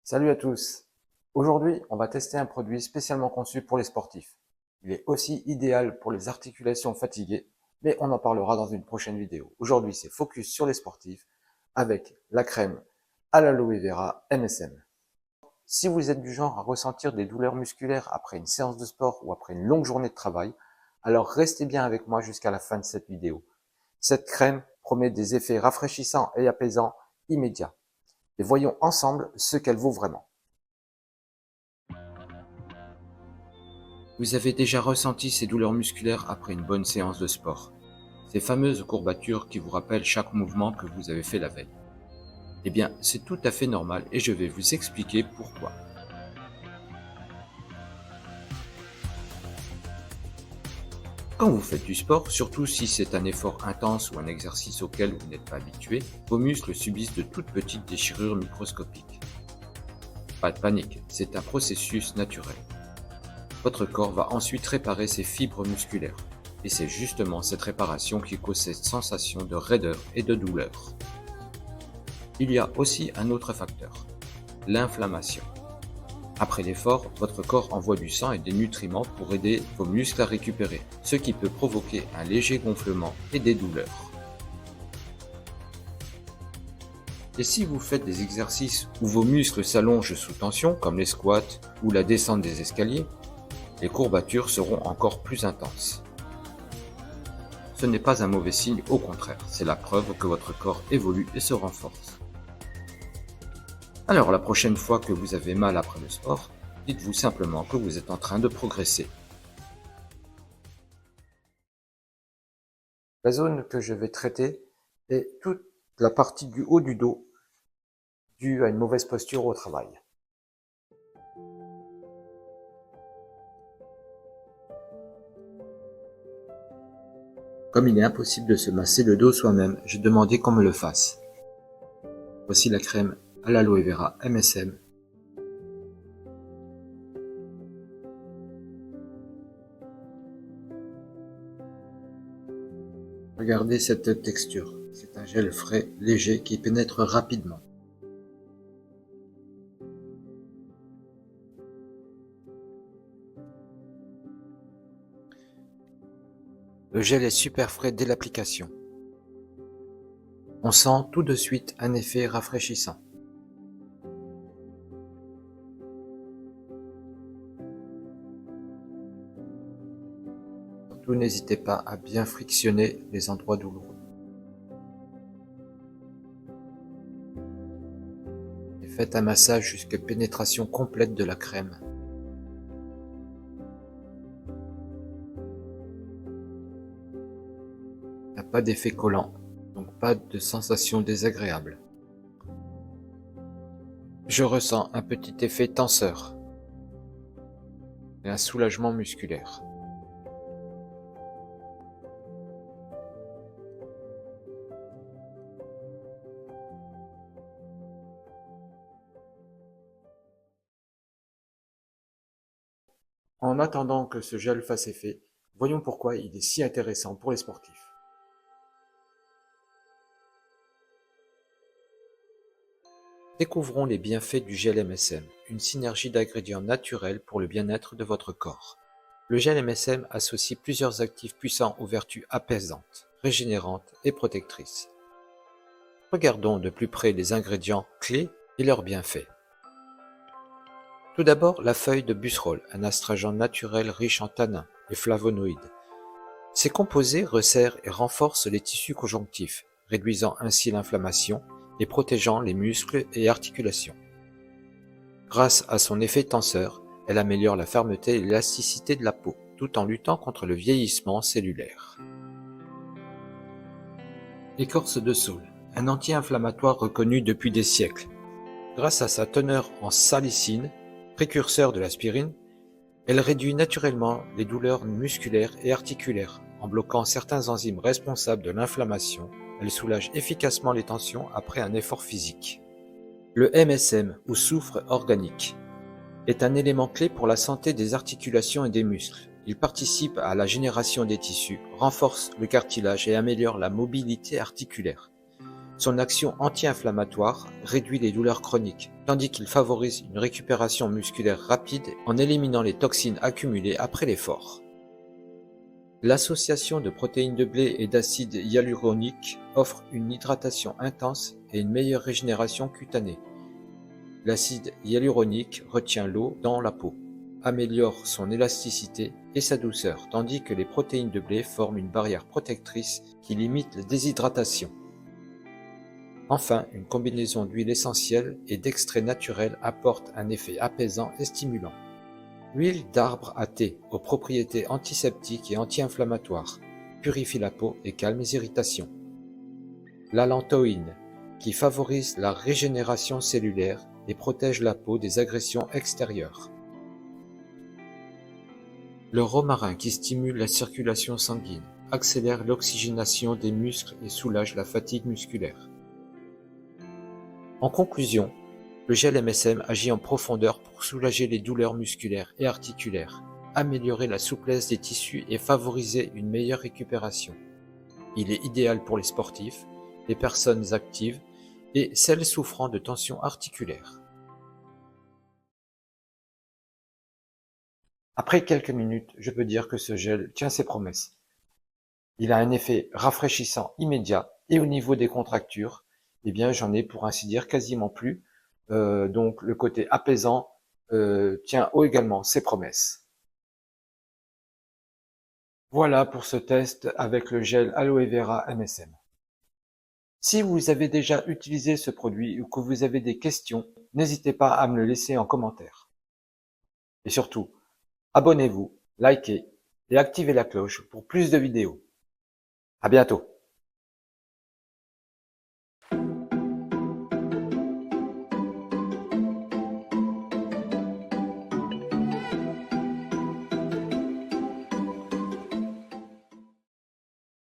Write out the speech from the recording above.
Salut à tous. Aujourd'hui, on va tester un produit spécialement conçu pour les sportifs. Il est aussi idéal pour les articulations fatiguées, mais on en parlera dans une prochaine vidéo. Aujourd'hui, c'est focus sur les sportifs avec la crème à l'aloe vera MSM. Si vous êtes du genre à ressentir des douleurs musculaires après une séance de sport ou après une longue journée de travail, alors restez bien avec moi jusqu'à la fin de cette vidéo. Cette crème promet des effets rafraîchissants et apaisants immédiats. Et voyons ensemble ce qu'elle vaut vraiment. Vous avez déjà ressenti ces douleurs musculaires après une bonne séance de sport, ces fameuses courbatures qui vous rappellent chaque mouvement que vous avez fait la veille. Eh bien, c'est tout à fait normal et je vais vous expliquer pourquoi. Quand vous faites du sport, surtout si c'est un effort intense ou un exercice auquel vous n'êtes pas habitué, vos muscles subissent de toutes petites déchirures microscopiques. Pas de panique, c'est un processus naturel. Votre corps va ensuite réparer ses fibres musculaires. Et c'est justement cette réparation qui cause cette sensation de raideur et de douleur. Il y a aussi un autre facteur, l'inflammation. Après l'effort, votre corps envoie du sang et des nutriments pour aider vos muscles à récupérer, ce qui peut provoquer un léger gonflement et des douleurs. Et si vous faites des exercices où vos muscles s'allongent sous tension, comme les squats ou la descente des escaliers, les courbatures seront encore plus intenses. Ce n'est pas un mauvais signe, au contraire, c'est la preuve que votre corps évolue et se renforce. Alors la prochaine fois que vous avez mal après le sport, dites-vous simplement que vous êtes en train de progresser. La zone que je vais traiter est toute la partie du haut du dos due à une mauvaise posture au travail. Comme il est impossible de se masser le dos soi-même, j'ai demandé qu'on me le fasse. Voici la crème à l'aloe vera MSM. Regardez cette texture, c'est un gel frais, léger, qui pénètre rapidement. Le gel est super frais dès l'application. On sent tout de suite un effet rafraîchissant. Surtout n'hésitez pas à bien frictionner les endroits douloureux. Et faites un massage jusqu'à pénétration complète de la crème. Il n'y a pas d'effet collant, donc pas de sensation désagréable. Je ressens un petit effet tenseur et un soulagement musculaire. En attendant que ce gel fasse effet, voyons pourquoi il est si intéressant pour les sportifs. Découvrons les bienfaits du gel MSM, une synergie d'ingrédients naturels pour le bien-être de votre corps. Le gel MSM associe plusieurs actifs puissants aux vertus apaisantes, régénérantes et protectrices. Regardons de plus près les ingrédients clés et leurs bienfaits. Tout d'abord, la feuille de busserole, un astringent naturel riche en tanins et flavonoïdes. Ces composés resserrent et renforcent les tissus conjonctifs, réduisant ainsi l'inflammation et protégeant les muscles et articulations. Grâce à son effet tenseur, elle améliore la fermeté et l'élasticité de la peau, tout en luttant contre le vieillissement cellulaire. L'écorce de saule, un anti-inflammatoire reconnu depuis des siècles. Grâce à sa teneur en salicine, précurseur de l'aspirine, elle réduit naturellement les douleurs musculaires et articulaires. En bloquant certains enzymes responsables de l'inflammation, elle soulage efficacement les tensions après un effort physique. Le MSM, ou soufre organique, est un élément clé pour la santé des articulations et des muscles. Il participe à la génération des tissus, renforce le cartilage et améliore la mobilité articulaire. Son action anti-inflammatoire réduit les douleurs chroniques, tandis qu'il favorise une récupération musculaire rapide en éliminant les toxines accumulées après l'effort. L'association de protéines de blé et d'acide hyaluronique offre une hydratation intense et une meilleure régénération cutanée. L'acide hyaluronique retient l'eau dans la peau, améliore son élasticité et sa douceur, tandis que les protéines de blé forment une barrière protectrice qui limite la déshydratation. Enfin, une combinaison d'huile essentielle et d'extraits naturels apporte un effet apaisant et stimulant. L'huile d'arbre à thé, aux propriétés antiseptiques et anti-inflammatoires, purifie la peau et calme les irritations. L'allantoïne, qui favorise la régénération cellulaire et protège la peau des agressions extérieures. Le romarin, qui stimule la circulation sanguine, accélère l'oxygénation des muscles et soulage la fatigue musculaire. En conclusion, le gel MSM agit en profondeur pour soulager les douleurs musculaires et articulaires, améliorer la souplesse des tissus et favoriser une meilleure récupération. Il est idéal pour les sportifs, les personnes actives et celles souffrant de tensions articulaires. Après quelques minutes, je peux dire que ce gel tient ses promesses. Il a un effet rafraîchissant immédiat et au niveau des contractures, eh bien j'en ai pour ainsi dire quasiment plus. Donc le côté apaisant tient haut également ses promesses. Voilà pour ce test avec le gel Aloe Vera MSM. Si vous avez déjà utilisé ce produit ou que vous avez des questions, n'hésitez pas à me le laisser en commentaire. Et surtout, abonnez-vous, likez et activez la cloche pour plus de vidéos. À bientôt.